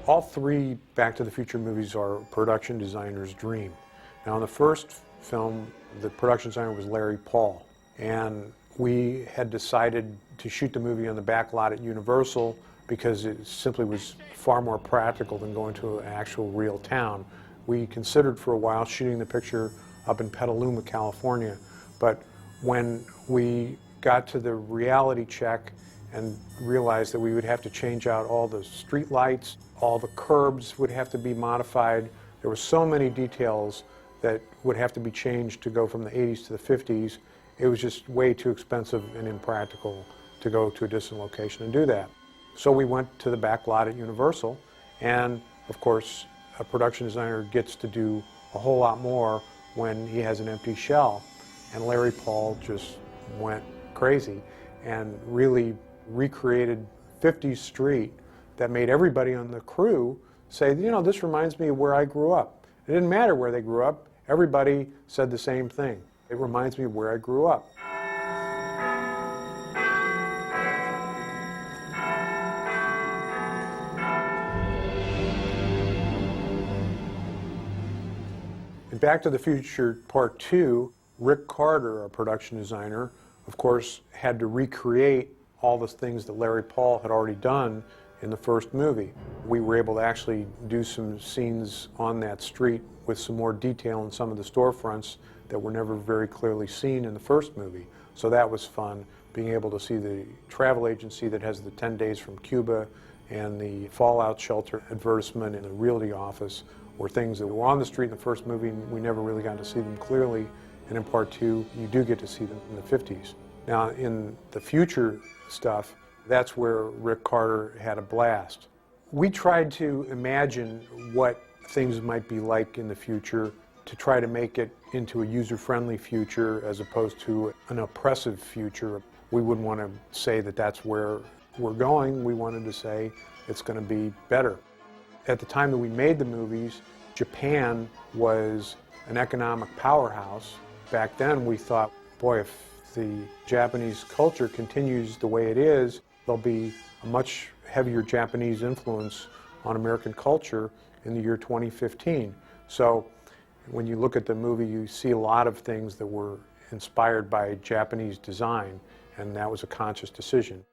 All three Back to the Future movies are a production designer's dream. Now, in the first film, the production designer was Larry Paul, and we had decided to shoot the movie on the back lot at Universal because it simply was far more practical than going to an actual real town. We considered for a while shooting the picture up in Petaluma, California, but when we got to the reality check and realized that we would have to change out all the street lights, all the curbs would have to be modified. There were so many details that would have to be changed to go from the 80s to the 50s. It was just way too expensive and impractical to go to a distant location and do that. So we went to the back lot at Universal, and of course a production designer gets to do a whole lot more when he has an empty shell. And Larry Paul just went crazy and really recreated 50s street that made everybody on the crew say, you know, this reminds me of where I grew up. It didn't matter where they grew up. Everybody said the same thing. It reminds me of where I grew up. In Back to the Future Part 2, Rick Carter, a production designer, of course, had to recreate all the things that Larry Paul had already done in the first movie. We were able to actually do some scenes on that street with some more detail in some of the storefronts that were never very clearly seen in the first movie. So that was fun, being able to see the travel agency that has the 10 days from Cuba and the fallout shelter advertisement in the realty office were things that were on the street in the first movie and we never really got to see them clearly. And in Part 2, you do get to see them in the 50s. Now, in the future stuff, that's where Rick Carter had a blast. We tried to imagine what things might be like in the future to try to make it into a user-friendly future as opposed to an oppressive future. We wouldn't want to say that that's where we're going. We wanted to say it's going to be better. At the time that we made the movies, Japan was an economic powerhouse. Back then we thought, boy, if the Japanese culture continues the way it is, there'll be a much heavier Japanese influence on American culture in the year 2015. So when you look at the movie, you see a lot of things that were inspired by Japanese design, and that was a conscious decision.